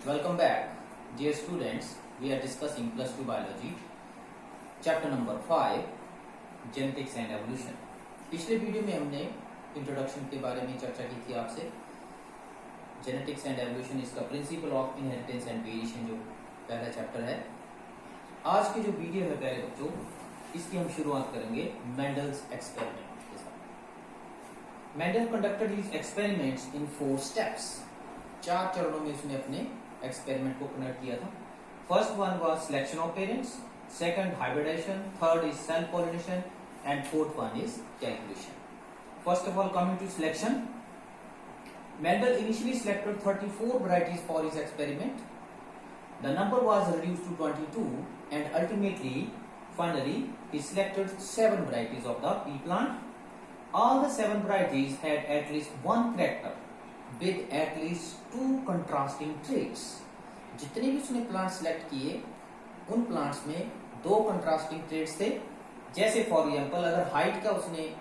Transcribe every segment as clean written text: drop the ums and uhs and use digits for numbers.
Welcome back, dear students. We are discussing plus 2 biology, chapter number 5, genetics and evolution. पिछले video में हमने introduction के बारे में चर्चा की थी आपसे. जेनेटिक्स एंड एवोल्यूशन इसका principle of inheritance and variation जो पहला चैप्टर है. आज की जो वीडियो है प्यारे बच्चों, इसकी हम शुरुआत करेंगे मेंडल्स एक्सपेरिमेंट के साथ. Mendel conducted his experiments in 4 steps. 4 चरणों में उसने अपने एक्सपेरिमेंट को कंडक्ट किया था. First one was selection of parents, second hybridisation, third is self pollination and fourth one is calculation. First of all coming to selection, Mendel initially selected 34 varieties for his experiment. The number was reduced to 22 and finally he selected 7 varieties of the pea plant. All the 7 varieties had at least one character with at least 2 contrasting traits. जितने भी उसने plant select किए उन plants में 2 contrasting traits थे. जैसे for example अगर height का उसने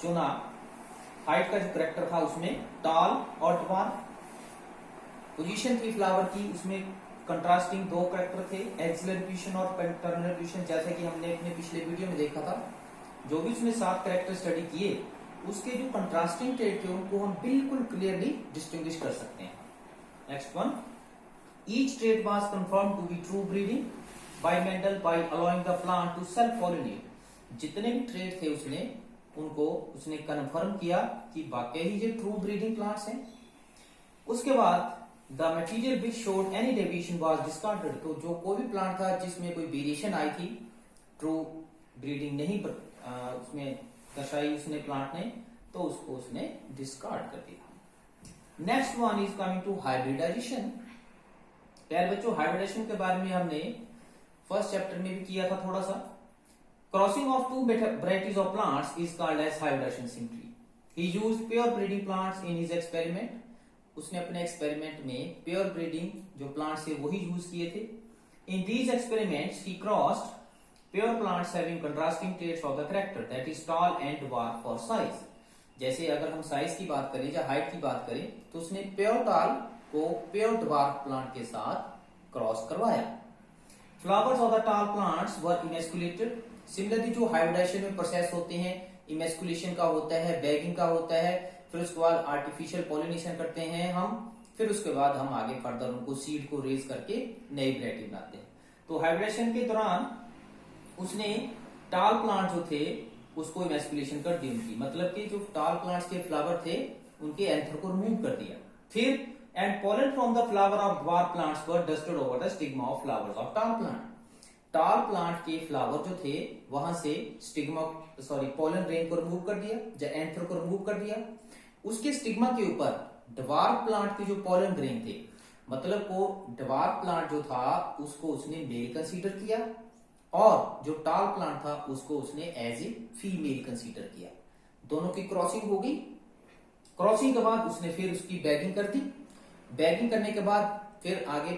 चुना, हाइट का जो करेक्टर था उसमें टॉल और ड्वार्फ. पोजीशन थी फ्लावर की, उसमें कंट्रास्टिंग 2 करेक्टर थे, एक्सिलरी पोजीशन और टर्मिनल पोजीशन. जैसे कि हमने अपने पिछले वीडियो में देखा था, जो भी उसने 7 करेक्टर स्टडी किए उसके जो कंट्रास्टिंग ट्रेट थे उनको हम बिल्कुल क्लियरली डिस्टिंग्विश कर सकते हैं. Next one, each trait was confirmed to be true breeding by Mendel by allowing the plant to self pollinate. जितने भी ट्रेट थे उसने कन्फर्म किया कि वाकई ही ये ट्रू ब्रीडिंग प्लांट्स हैं. उसके बाद the material which showed any deviation was discarded. तो जो कोई भी प्लांट था जिसमें कोई वेरिएशन आई थी, ट्रू ब्रीडिंग नहीं उसमें दर्शाई उसने प्लांट ने, तो उसको उसने डिस्कार्ड कर दिया. Next one is coming to hybridisation. प्यारे बच्चों, हाइब्रिडाइजेशन के बारे में हमने फर्स्ट चैप्टर में भी किया था थोड़ा सा. Crossing of 2 varieties of plants is called as hybridization simply. He used pure breeding plants in his experiment. उसने अपने एक्सपेरिमेंट में प्योर ब्रीडिंग जो प्लांट्स थे वही यूज किए थे. In these experiments he crossed pure plants having contrasting traits of the character, that is tall and dwarf for size. जैसे अगर हम साइज की बात करें या हाइट की बात करें तो उसने प्योर टॉल को प्योर ड्वार्फ प्लांट के साथ क्रॉस करवाया. Flowers of the tall plants were emasculated. Similarly जो हाइब्रिडाइजेशन में प्रोसेस होते हैं, इमेस्कुलेशन का होता है, बैगिंग का होता है, फिर उसके बाद आर्टिफिशियल पॉलिनेशन करते हैं हम, फिर उसके बाद हम आगे फर्दर उनको सीड को रेज करके नई वैरायटी बनाते हैं. तो हाइब्रिडाइजेशन के दौरान उसने टाल प्लांट जो थे उसको इमेस्कुलेशन कर दी उनकी, मतलब कि जो टाल प्लांट्स के फ्लावर थे उनके एंथर को रिमूव कर दिया. फिर and pollen from the flower of dwarf plants were dusted over the stigma of flowers of टाल प्लांट. टाल प्लांट के फ्लावर जो थे वहां से पोलन ग्रेन को रिमूव कर दिया, एंथर को रिमूव कर दिया. उसके स्टिग्मा के ऊपर ड्वार्फ प्लांट के जो पोलन ग्रेन थे, मतलब को ड्वार्फ प्लांट जो था उसको उसने मेल कंसीडर किया और जो टाल प्लांट था उसको उसने एज ए फीमेल कंसीडर किया. दोनों की क्रॉसिंग हो गई. क्रॉसिंग के बाद उसने फिर उसकी बैगिंग कर दी. बैगिंग करने के बाद फिर आगे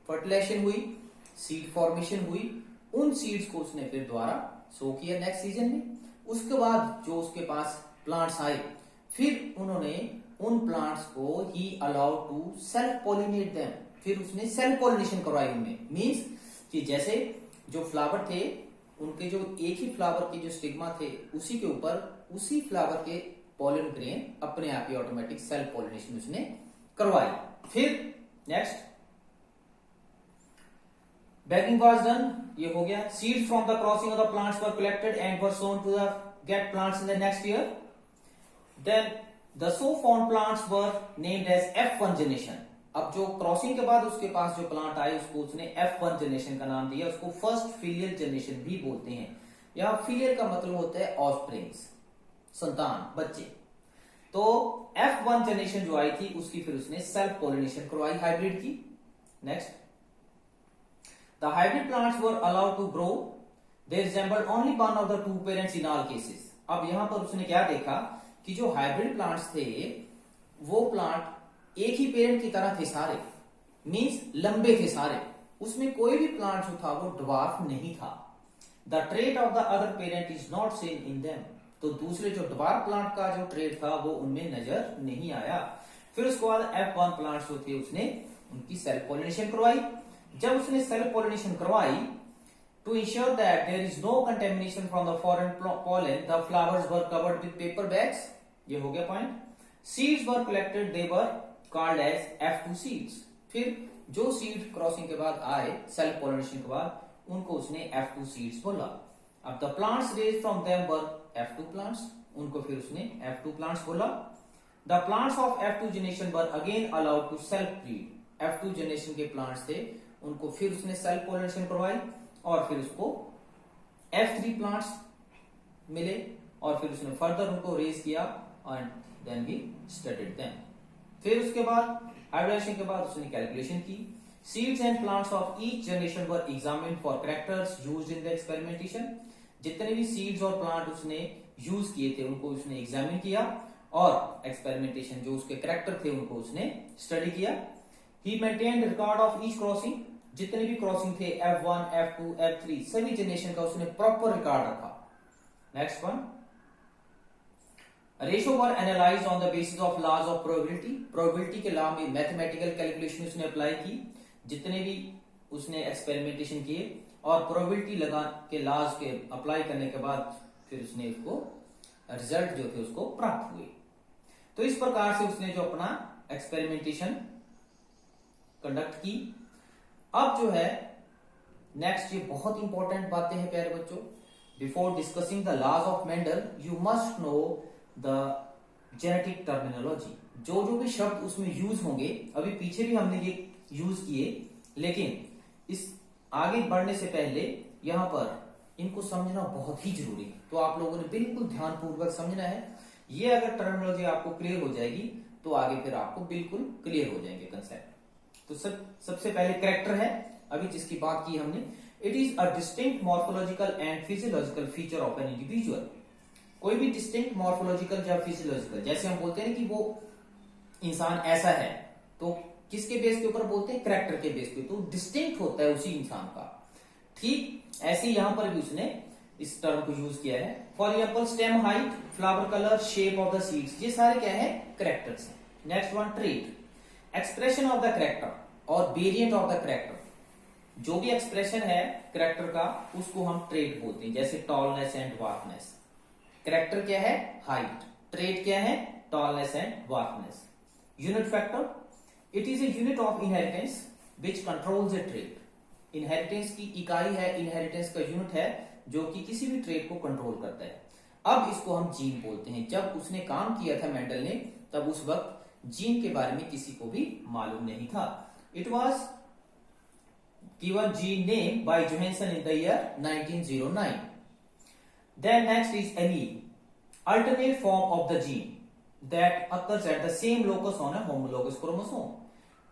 फर्टिलाइजेशन हुई, सीड फॉर्मेशन हुई. उन सीड्स को उसने फिर दोबारा सो किया नेक्स्ट सीजन में. उसके बाद जो उसके पास प्लांट्स आए, फिर उन्होंने उन प्लांट्स को ही allow to self pollinate them. फिर उसने सेल्फ पॉलिनेशन करवाई उनमें. मींस कि जैसे जो फ्लावर थे उनके जो एक ही फ्लावर के जो स्टिग्मा थे उसी के ऊपर उसी फ्लावर के पॉलन ग्रेन अपने आप ही ऑटोमेटिक सेल्फ पॉलिनेशन उसने करवाई. फिर नेक्स्ट बैगिंग वाज डन, ये हो गया. Seeds from the crossing of the plants were collected and were sown to the get plants in the next year. Then the so found plants were named as F1 generation. अब जो crossing के बाद उसके पास जो plant आए उसको उसने F1 generation का नाम दिया. उसको फर्स्ट फिलियल जनरेशन भी बोलते हैं. यहां फिलियल का मतलब होता है ऑफस्प्रिंग्स, संतान, बच्चे. तो F1 जनरेशन जो आई थी उसकी फिर उसने सेल्फ पॉलिनेशन करवाई हाइब्रिड की. Next, the hybrid plants were allowed to grow. They resembled only one of the 2 parents in all cases. अब यहां पर उसने क्या देखा कि जो हाइब्रिड प्लांट्स थे वो प्लांट एक ही पेरेंट की तरह थे सारे, मींस लंबे थे सारे. उसमें कोई भी प्लांट जो था वो ड्वार्फ नहीं था. The trait of the other parent is not seen in them. तो दूसरे जो ड्वार्फ प्लांट का जो ट्रेट था वो उनमें नजर नहीं आया. फिर उसके बाद F1 प्लांट्स जो थे उसने उनकी सेल्फ पॉलिनेशन करवाई। जब उसने सेल्फ पॉलिनेशन करवाई, to ensure that there is no contamination from the foreign pollen, the flowers were covered with paper bags. ये हो गया point. Seeds were collected, they were called as F2 seeds. फिर जो seed crossing के बाद आए, self pollination के बाद, उनको उसने F2 seeds बोला। अब the plants raised from them were F2 plants, उनको फिर उसने F2 plants बोला। The plants of F2 generation were again allowed to self breed. F2 generation के plants थे, उनको फिर उसने सेल्फ पॉलिनेशन करवाई और फिर उसको F3 प्लांट्स मिले और फिर उसने फर्दर उनको रेज किया and then he studied them. फिर उसके बाद हाइब्रिडाइजेशन के बाद उसने कैलकुलेशन की। Seeds and plants of each generation were examined for characters used in the experimentation. जितने भी सीड्स और प्लांट उसने यूज किए थे उनको उसने एग्जामिन किया और एक्सपेरिमेंटेशन जो उसके कैरेक्टर थे उनको उसने स्टडी किया। He maintained record of each crossing, जितने भी क्रॉसिंग थे F1, F2, F3 सभी जनरेशन का उसने प्रॉपर रिकॉर्ड रखा। Next one, ratio were analysed on the basis of laws of probability. Probability के लॉ में मैथमेटिकल कैलकुलेशन उसने अप्लाई की, जितने भी उसने एक्सपेरिमेंटेशन किए और प्रोबेबिलिटी लगा के लॉज के अप्लाई करने के बाद फिर उसने उसको रिजल्ट जो थे उसको प्राप्त हुए। तो इस प्रकार से उसने जो अपना एक्सपेरिमेंटेशन कंडक्ट की। अब जो है नेक्स्ट, ये बहुत इंपॉर्टेंट बातें हैं प्यारे बच्चों। Before discussing the laws of Mendel you must know the genetic terminology. जो भी शब्द उसमें यूज होंगे, अभी पीछे भी हमने ये यूज किए, लेकिन इस आगे बढ़ने से पहले यहां पर इनको समझना बहुत ही जरूरी है। तो आप लोगों ने बिल्कुल ध्यानपूर्वक समझना है। ये अगर टर्मिनोलॉजी आपको क्लियर हो जाएगी तो आगे फिर आपको बिल्कुल क्लियर हो जाएंगे कंसेप्ट। तो सबसे पहले कैरेक्टर है अभी जिसकी बात की हमने। It is a distinct morphological and physiological feature of an individual. कोई भी डिस्टिंक्ट मॉर्फोलॉजिकल या फिजियोलॉजिकल, जैसे हम बोलते हैं कि वो इंसान ऐसा है, तो किसके बेस के ऊपर बोलते हैं? कैरेक्टर के बेस पे। तो डिस्टिंक्ट होता है उसी इंसान का। ठीक ऐसे यहां पर भी उसने इस टर्म को यूज किया है। For example stem height, flower colour, shape of the seeds, ये सारे क्या है? कैरेक्टर्स हैं। Next one, trait, expression of the character और वेरिएंट ऑफ द कैरेक्टर। जो भी एक्सप्रेशन है कैरेक्टर का उसको हम ट्रेट बोलते हैं, जैसे टॉलनेस एंड वार्फनेस। कैरेक्टर क्या है? हाइट। ट्रेट क्या है? Tallness and dwarfness. Unit factor, it is a unit of inheritance which controls a trait. Inheritance की इकाई है, इनहेरिटेंस का यूनिट है जो कि किसी भी ट्रेट को कंट्रोल करता है। अब इसको हम जीन बोलते हैं। जब उसने काम किया था मेंडल ने, तब उस वक्त जीन के बारे में किसी को भी मालूम नहीं था। It was given gene name by Johansson in the year 1909। Then next is allele, alternate form of the gene that occurs at the same locus on a homologous chromosome.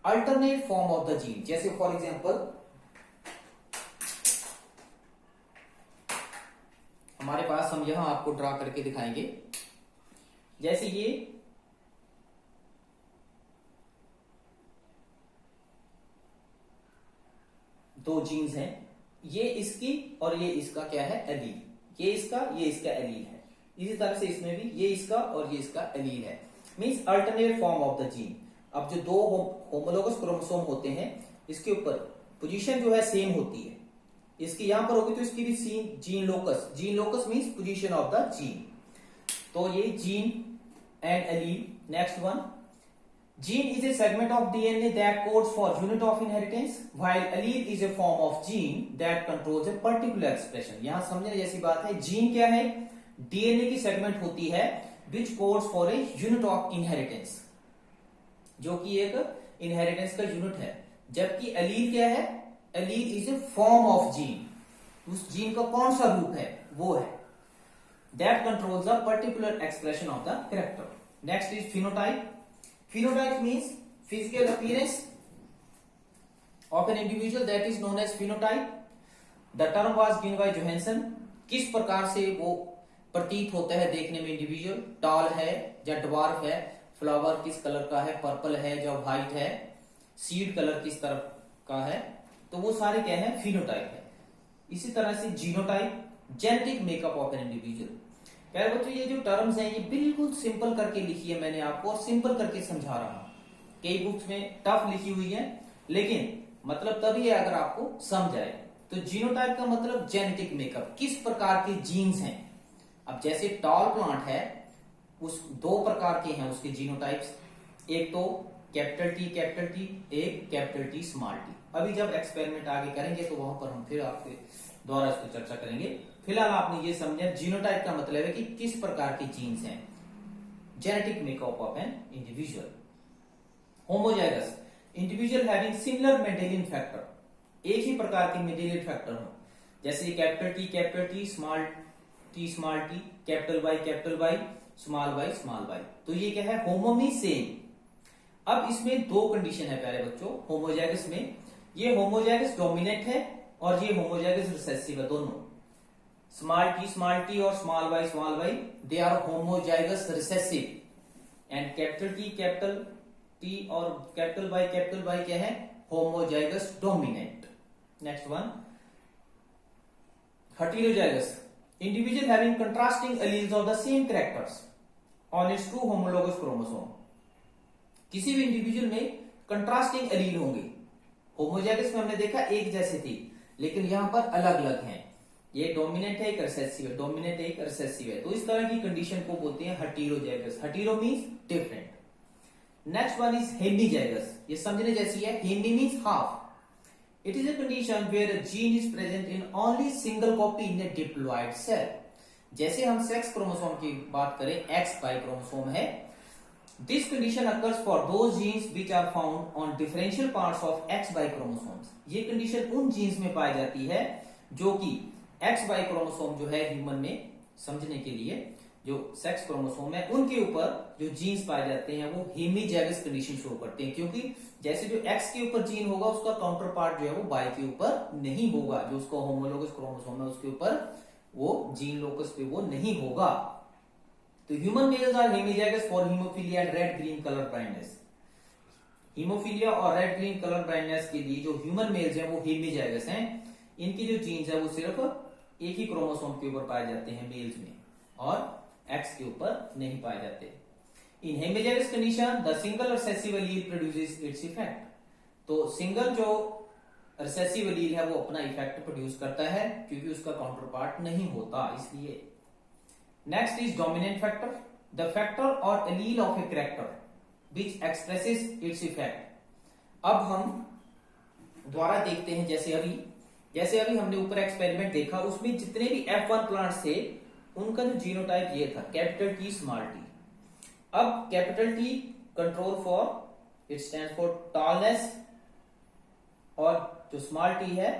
Alternate form of the gene, जैसे for example हमारे पास, हम यहां आपको draw करके दिखाएंगे। जैसे ये दो जीन्स हैं, ये इसकी और ये इसका क्या है? एलील। ये इसका एलील है। इसी तरह से इसमें भी ये इसका और ये इसका एलील है। Means alternate form of the gene. अब जो दो होमोलोगस क्रोमोसोम होते हैं, इसके ऊपर पोजीशन जो है सेम होती है। इसकी यहां पर होगी तो इसकी भी gene locus. Gene locus means position of the gene. तो ये gene and allele. Next one, gene is a segment of DNA that codes for unit of inheritance, while allele is a form of gene that controls a particular expression. यहां समझने जैसी बात है। Gene क्या है? DNA की segment होती है which codes for a unit of inheritance, जो कि एक इनहेरिटेंस का यूनिट है। जबकि एलील क्या है? Allele is a form of gene. उस जीन का कौन सा रूप है? वो है that controls a particular expression of the character. Next is phenotype. Phenotype means physical appearance of an individual, that is known as phenotype. The term was given by Johansson. किस प्रकार से वो प्रतीत होता है देखने में इंडिविजुअल? टॉल है या ड्वार्फ है? फ्लावर किस कलर का है? पर्पल है या व्हाइट है? सीड कलर किस तरह का है? तो वो सारे क्या है? फिनोटाइप है। इसी तरह से genotype, genetic makeup of an individual. प्यारे बच्चों, ये जो टर्म्स हैं ये बिल्कुल सिंपल करके लिखी है मैंने आपको, और सिंपल करके समझा रहा हूं। कई बुक्स में टफ लिखी हुई है, लेकिन मतलब तभी है अगर आपको समझ आए। तो जीनोटाइप का मतलब जेनेटिक मेकअप, किस प्रकार के जीन्स हैं। अब जैसे टॉल प्लांट है, उस दो प्रकार के हैं उसके जीनोटाइप्स, एक तो कैपिटल टी, एक कैपिटल टी स्मॉल टी। अभी जब एक्सपेरिमेंट आगे करेंगे तो वहां पर हम फिर आपके द्वारा इसको चर्चा करेंगे। फिलहाल आपने ये समझा जीनोटाइप का मतलब है कि किस प्रकार के जीन्स हैं, genetic makeup of an individual. Homozygous, individual having similar Mendelian factor, एक ही प्रकार के मेंडेलियन फैक्टर हो, जैसे capital T, small T, capital Y, small Y. तो ये क्या है, होमोमी सेम। अब इसमें दो कंडीशन है प्यारे बच्चों होमोजाइगस में, ये होमोजाइगस डोमिनेंट है और ये होमोजाइगस रिसेसिव है। दोनों स्मॉल टी और small Y they are homozygous recessive, and capital T और कैपिटल वाई क्या है, homozygous dominant. Next one, heterozygous, individual having contrasting alleles of the same characters on its two homologous chromosome. किसी भी individual में contrasting allele होंगे, homozygous में हमने देखा एक जैसे थी, लेकिन यहां पर अलग अलग हैं। ये डोमिनेंट है, एक रिसेसिव है, डोमिनेंट है, एक रिसेसिव है। तो इस तरह की कंडीशन को बोलते हैं heterozygous. Hetero means different. Next one is hemizygous, ये समझने जैसी है। Hemi means half. It is a condition where a gene is present in only single copy in a diploid cell. जैसे हम सेक्स क्रोमोसोम की बात करें, एक्स वाई क्रोमोसोम है। This condition occurs for those genes which are found on differential parts of XY chromosomes. ये condition उन jeans में पाई जाती है जो कि XY क्रोमोसोम जो है ह्यूमन में, समझने के लिए जो सेक्स क्रोमोसोम है उनके ऊपर जो जीन्स पाए जाते हैं वो हेमीजाइगस कंडीशन शो करते हैं, क्योंकि जैसे जो X के ऊपर जीन होगा उसका काउंटर पार्ट जो है वो Y के ऊपर नहीं होगा, जो उसका होमोलोगस क्रोमोसोम है उसके ऊपर वो जीन लोकस पे वो नहीं होगा। तो human males are hemizygous for haemophilia and red green colour blindness. Haemophilia और रेड ग्रीन कलर ब्लाइंडनेस के लिए जो ह्यूमन मेल्स हैं वो हेमीजाइगस हैं। इनकी जो जीन्स है वो सिर्फ एक ही क्रोमोसोम के ऊपर पाए जाते हैं मेल्स में, और एक्स के ऊपर नहीं पाए जाते। In hemizygous condition the single recessive allele produces its effect. तो सिंगल जो रिसेसिव एलील है वो अपना इफेक्ट प्रोड्यूस करता है, क्योंकि उसका काउंटर पार्ट नहीं होता, इसलिए। Next is dominant factor, the factor or allele of a character which expresses its effect. अब हम द्वारा देखते हैं, जैसे अभी हमने ऊपर एक्सपेरिमेंट देखा, उसमें जितने भी F1 प्लांट्स थे उनका जो जीनोटाइप ये था, कैपिटल टी स्मॉल टी। अब capital T control for, it stands for tallness, और जो स्मॉल टी है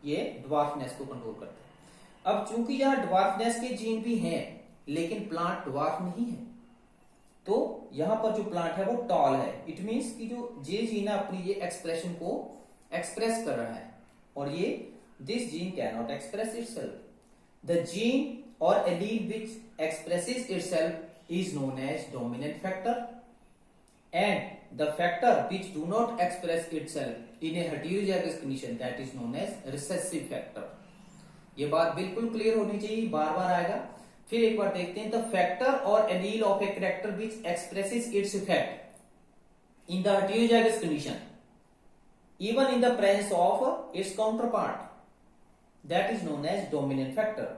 ये ड्वार्फनेस को कंट्रोल करता है। अब चूंकि यहां ड्वार्फनेस के जीन भी हैं लेकिन प्लांट ड्वार्फ नहीं है, तो यहां पर जो प्लांट है वो टॉल है। इट मींस कि जो जे जीन है अपनी ये एक्सप्रेशन को एक्सप्रेस कर रहा है, और ये this gene can not express itself. The gene और allele which expresses itself is known as dominant factor, and the factor which do not express itself in a heterozygous condition that is known as recessive factor. ये बात बिल्कुल clear होनी चाहिए, बार बार आएगा। फिर एक बार देखते हैं, द फैक्टर और allele of a character which expresses its effect in the heterozygous condition even in the presence of its counterpart that is known as dominant factor,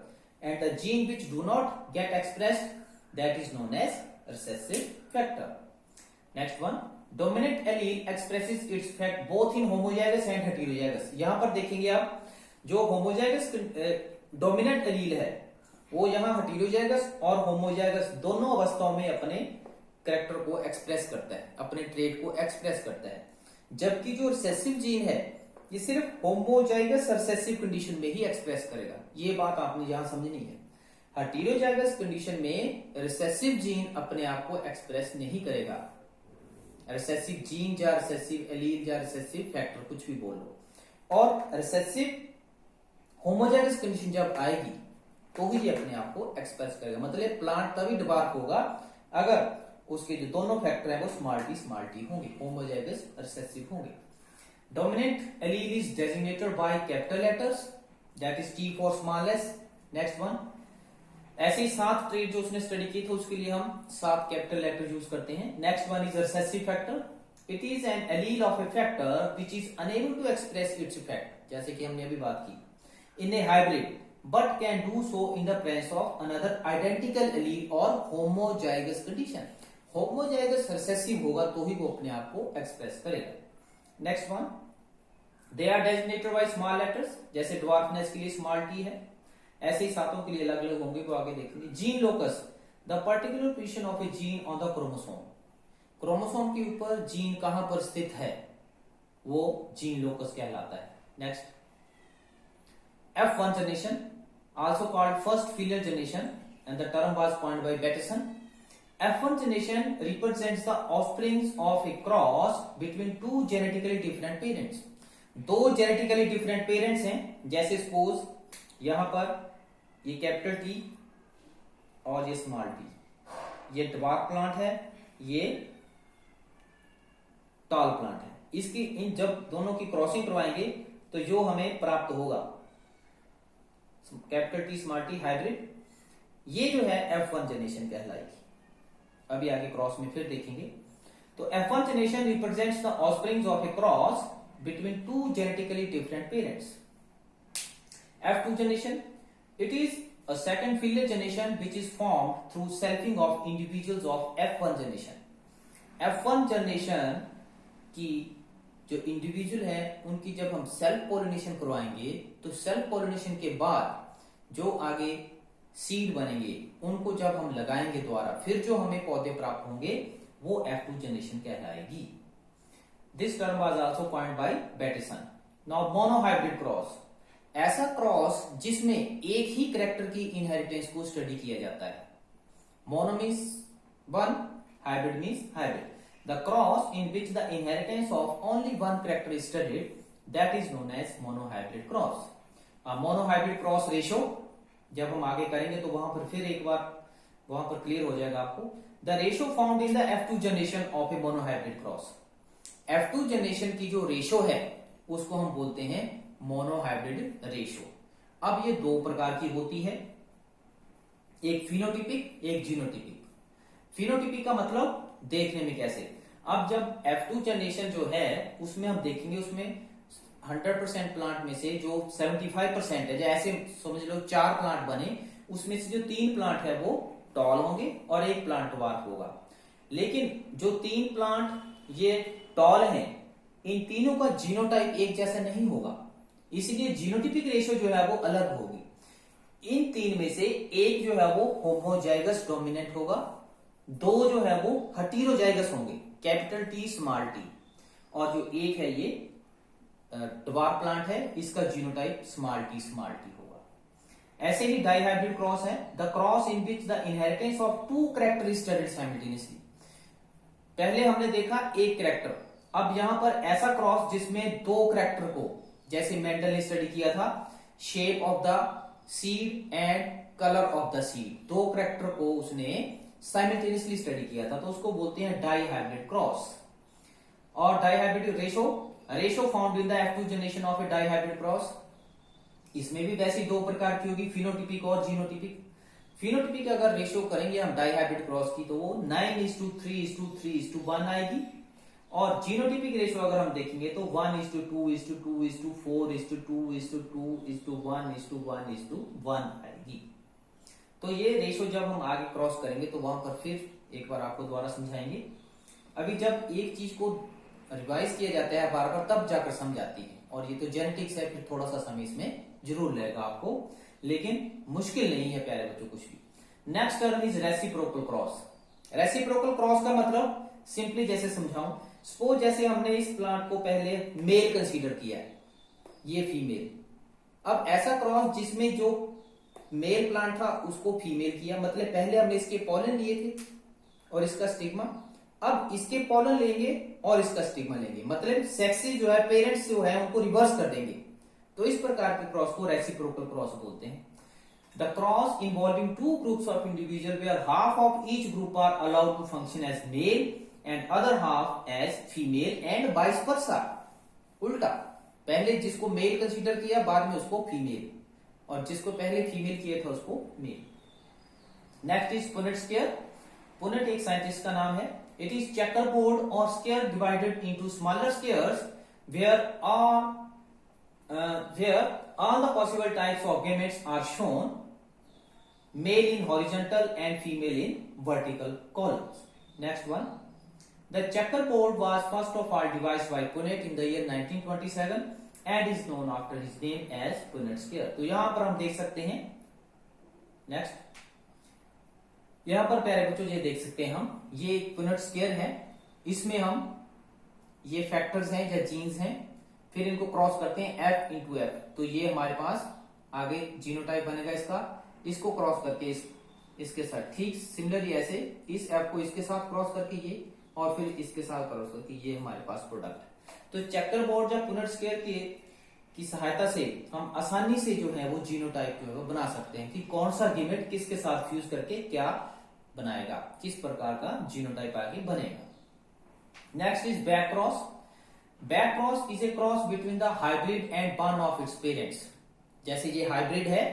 and the gene which do not get expressed that is known as recessive factor. Next one, dominant allele expresses its effect both in homozygous and heterozygous. यहां पर देखेंगे आप, जो homozygous dominant allele है वो यहां heterozygous और homozygous दोनों अवस्थाओं में अपने कैरेक्टर को एक्सप्रेस करता है, अपने ट्रेट को एक्सप्रेस करता है। जबकि जो रिसेसिव जीन है ये सिर्फ होमोजाइगस रिसेसिव कंडीशन में ही एक्सप्रेस करेगा। ये बात आपने यहां समझनी है। हेटेरोजाइगस कंडीशन में रिसेसिव जीन अपने आप को एक्सप्रेस नहीं करेगा। रिसेसिव जीन या रिसेसिव एलील या रिसेसिव फैक्टर कुछ भी बोल लो, और रिसेसिव होमोजाइगस कंडीशन जब आएगी तो ही ये अपने आप को एक्सप्रेस करेगा। मतलब प्लांट तभी डिबार्क होगा अगर उसके जो दोनों फैक्टर है वो स्मॉल टी होंगे, होमोजाइगस रिसेसिव होंगे। Dominant allele is designated by capital letters that is T for smallest. Next one, ऐसे ही 7 ट्रेट जो उसने स्टडी की थे उसके लिए हम 7 कैपिटल लेटर यूज करते हैं। Next one is recessive factor, it is an allele of a factor which is unable to express its effect, जैसे कि हमने अभी बात की, in a hybrid but can do so in the presence of another identical allele और homozygous condition. Homozygous recessive होगा तो ही वो अपने आप को एक्सप्रेस करेगा। Next one, they are designated by small letters, जैसे ड्वार्फनेस के लिए स्मॉल टी है, ऐसे ही सातों के लिए अलग अलग होंगे, वो आगे देखेंगे। Gene locus, the particular position of A gene on the chromosome, chromosome के ऊपर जीन कहां पर स्थित है वो जीन लोकस कहलाता है। Next, F1 generation, also called first filial generation, and the term was coined by Bateson. F1 generation represents the offsprings of a cross between two genetically different parents. दो genetically different parents हैं, जैसे suppose यहां पर ये capital T और ये small T, ये dwarf plant है, ये टॉल प्लांट है। इसकी इन जब दोनों की क्रॉसिंग करवाएंगे तो जो हमें प्राप्त होगा capital T small T hybrid, ये जो है F1 जनरेशन कहलाएगी। अभी आगे क्रॉस में फिर देखेंगे। तो F1 generation represents the offsprings of A cross between two genetically different parents. F2 generation, it is a second filial generation which is formed through selfing of individuals of F1 generation. F1 generation की जो individual है उनकी जब हम self pollination करवाएंगे तो self pollination के बाद जो आगे सीड बनेंगे उनको जब हम लगाएंगे द्वारा फिर जो हमें पौधे प्राप्त होंगे वो F2 जनरेशन कहलाएगी। This term was also coined by Bateson. Now monohybrid cross, ऐसा क्रॉस जिसमें एक ही कैरेक्टर की इनहेरिटेंस को स्टडी किया जाता है। Mono means one, hybrid means hybrid. The cross in which the inheritance of only one character is studied, that is known as monohybrid cross. Monohybrid cross ratio जब हम आगे करेंगे तो वहां पर फिर एक बार वहां पर क्लियर हो जाएगा आपको। The ratio found in the F2 generation of A monohybrid cross, F2 generation की जो रेशो है उसको हम बोलते हैं मोनोहाइब्रिड रेशो। अब ये दो प्रकार की होती है, एक फिनोटिपिक एक जीनोटिपिक। फिनोटिपिक का मतलब देखने में कैसे, अब जब F2 जनरेशन जो है उसमें हम देखेंगे उसमें 100% प्लांट में से जो 75% है, जैसे समझ लो 4 प्लांट बने उसमें से जो 3 प्लांट है वो टॉल होंगे और एक प्लांट ड्वार्फ होगा। लेकिन जो 3 प्लांट ये टॉल हैं इन तीनों का जीनोटाइप एक जैसा नहीं होगा, इसलिए जीनोटिपिक रेशियो जो है वो अलग होगी। इन 3 में से एक जो है वो होमोजाइगस डोमिनेंट होगा, 2 जो है वो हेटेरोजाइगस होंगे, कैपिटल टी स्मॉल टी, और जो एक है ये ड्वार्फ प्लांट है इसका जीनोटाइप स्मॉल टी होगा। ऐसे ही डाइहाइब्रिड क्रॉस है, the cross in which the inheritance of 2 character is studied simultaneously. पहले हमने देखा एक कैरेक्टर, अब यहां पर ऐसा क्रॉस जिसमें 2 कैरेक्टर को, जैसे मेंडल ने स्टडी किया था shape of the seed and colour of the seed, 2 character को उसने साइमल्टेनियसली स्टडी किया था, तो उसको बोलते हैं डाइहाइब्रिड क्रॉस। और dihybrid ratio found in the F2 generation of A dihybrid cross, इसमें भी वैसी 2 प्रकार की होगी, फिनोटिपिक और जीनोटिपिक। फिनोटिपिक अगर रेशो करेंगे हम डाइहाइब्रिड क्रॉस की तो वो 9:3:3:1 आएगी, और जीनोटिपिक रेशो अगर हम देखेंगे तो 1:2:2:4:2:2:1:1:1 आएगी। तो ये रेशो जब हम आगे क्रॉस करेंगे तो वहां पर फिर एक बार आपको दोबारा समझाएंगे। अभी जब एक चीज को रिवाइज किया जाता है बार बार तब जाकर समझ आती है, और ये तो जेनेटिक्स है, फिर थोड़ा सा समय इसमें जरूर लगेगा आपको, लेकिन मुश्किल नहीं है प्यारे बच्चों कुछ भी। Next term is reciprocal cross. Reciprocal cross का मतलब सिंपली जैसे समझाऊं, सपोज जैसे हमने इस प्लांट को पहले मेल कंसीडर किया है, ये फीमेल, अब ऐसा क्रॉस जिसमें जो मेल प्लांट था उसको फीमेल किया, मतलब पहले हमने इसके पॉलन लिए थे और इसका स्टिग्मा, अब इसके पॉलन लेंगे और इसका स्टिग्मा लेंगे, मतलब सेक्सेस जो है पेरेंट्स जो है उनको रिवर्स कर देंगे, तो इस प्रकार के क्रॉस को रेसिप्रोकल क्रॉस बोलते हैं। The cross involving 2 groups of individual where half of each group are allowed to function as male and other half as female and vice versa. उल्टा, पहले जिसको मेल कंसीडर किया बाद में उसको फीमेल, और जिसको पहले फीमेल किया था उसको male. Next is Punnett square. Punnett एक साइंटिस्ट का नाम है, It is checkerboard or square divided into smaller squares where all the possible types of gametes are shown, male in horizontal and female in vertical columns. Next one. The checkerboard was first of all devised by Punnett in the year 1927 and is known after his name as Punnett square. तो यहां पर हम देख सकते हैं, next, यहां पर प्यारे बच्चों ये देख सकते हैं हम, ये एक पुनेट स्क्वायर है, इसमें हम ये फैक्टर्स हैं या जीन्स हैं, फिर इनको क्रॉस करते हैं F इंटू एफ, तो ये हमारे पास आगे जीनोटाइप बनेगा इसका, इसको क्रॉस करके इसके साथ, ठीक सिमिलरली ऐसे इस F को इसके साथ क्रॉस करके ये, और फिर इसके साथ क्रॉस करके ये हमारे पास प्रोडक्ट है। तो चेकर बोर्ड या पुनेट स्क्वायर की सहायता से हम आसानी से जो है वो जीनोटाइप जो है वो बना सकते हैं कि कौन सा गैमेट किसके साथ फ्यूज करके क्या बनाएगा, किस प्रकार का जीनोटाइप आगे बनेगा। Next is back cross. Back cross is a cross between the hybrid and one of its parents. जैसे ये हाइब्रिड है,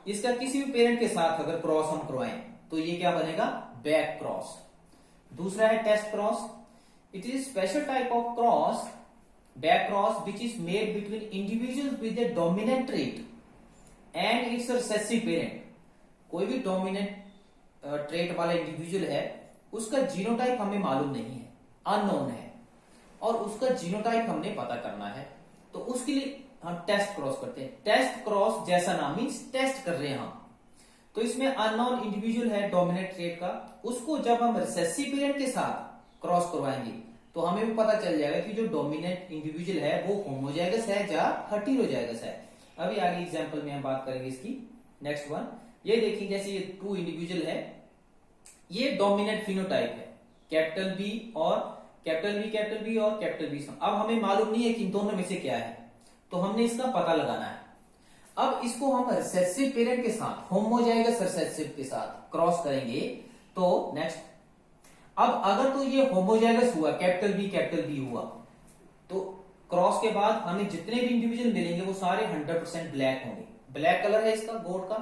इसका किसी भी पेरेंट के साथ अगर क्रॉस हम करवाएं तो ये क्या बनेगा, बैक क्रॉस। दूसरा है test cross. It is special type of cross, back cross, which is made between individuals with a dominant trait and its recessive parent। कोई भी डोमिनेंट ट्रेट वाला इंडिविजुअल है, उसका जीनोटाइप हमें मालूम नहीं है, अननोन है, और उसका जीनोटाइप हमने पता करना है, तो उसके लिए हम टेस्ट क्रॉस करते हैं। टेस्ट क्रॉस जैसा नाम मीन्स टेस्ट कर रहे हैं हम, तो इसमें अननोन इंडिविजुअल है डोमिनेंट ट्रेट का, उसको जब हम रिसेसिव पेरेंट के साथ क्रॉस करवाएंगे तो हमें भी पता चल जाएगा कि जो डोमिनेंट इंडिविजुअल है वो होमोजाइगस है या हेटेरोजाइगस है। अभी आगे एग्जांपल में हम बात करेंगे इसकी। नेक्स्ट वन, ये देखिए जैसे ये टू इंडिविजुअल है, ये डोमिनेंट फिनोटाइप है, कैपिटल बी और कैपिटल बी और कैपिटल बी। अब हमें मालूम नहीं है कि इन दोनों में से क्या है, तो हमने इसका पता लगाना है। अब इसको हम रिसेसिव पेरेंट के साथ, होमोजाइगस रिसेसिव के साथ क्रॉस करेंगे, तो नेक्स्ट, अब अगर तो ये होमोजाइगस हुआ, कैपिटल बी हुआ, तो क्रॉस के बाद हमें जितने भी इंडिविजुअल मिलेंगे वो सारे 100% ब्लैक होंगे। ब्लैक कलर है इसका गोट का,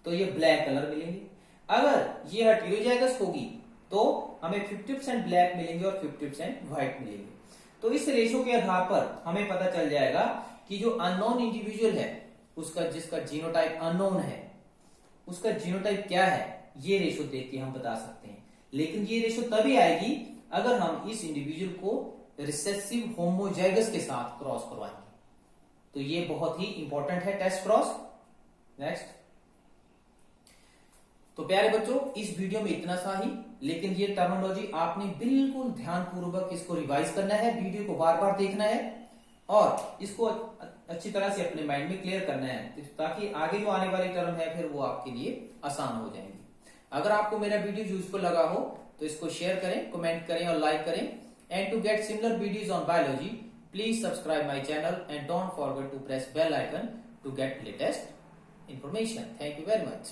तो ये ब्लैक कलर मिलेंगे। अगर ये हेटेरोजाइगस होगी तो हमें 50% ब्लैक मिलेंगे और 50% व्हाइट मिलेंगे। तो इस रेशो के आधार पर हमें पता चल जाएगा कि जो अननोन इंडिविजुअल है, उसका जिसका जीनोटाइप अननोन है, उसका जीनोटाइप क्या है, ये रेशो देख के हम बता सकते हैं। लेकिन ये रेशो तभी आएगी अगर हम इस इंडिविजुअल को रिसेसिव होमोजाइगस के साथ क्रॉस करवाएंगे, तो ये बहुत ही इंपॉर्टेंट है टेस्ट क्रॉस। नेक्स्ट, तो प्यारे बच्चों इस वीडियो में इतना सा ही, लेकिन ये टर्मिनोलॉजी आपने बिल्कुल ध्यानपूर्वक इसको रिवाइज करना है, वीडियो को बार बार देखना है और इसको अच्छी तरह से अपने माइंड में क्लियर करना है, ताकि आगे जो आने वाली टर्म है फिर वो आपके लिए आसान हो जाएंगी। अगर आपको मेरा वीडियो यूजफुल लगा हो तो इसको शेयर करें, कमेंट करें और लाइक करें। And to get similar videos on biology, please subscribe my channel and don't forget to press bell icon to get latest information. Thank you very much.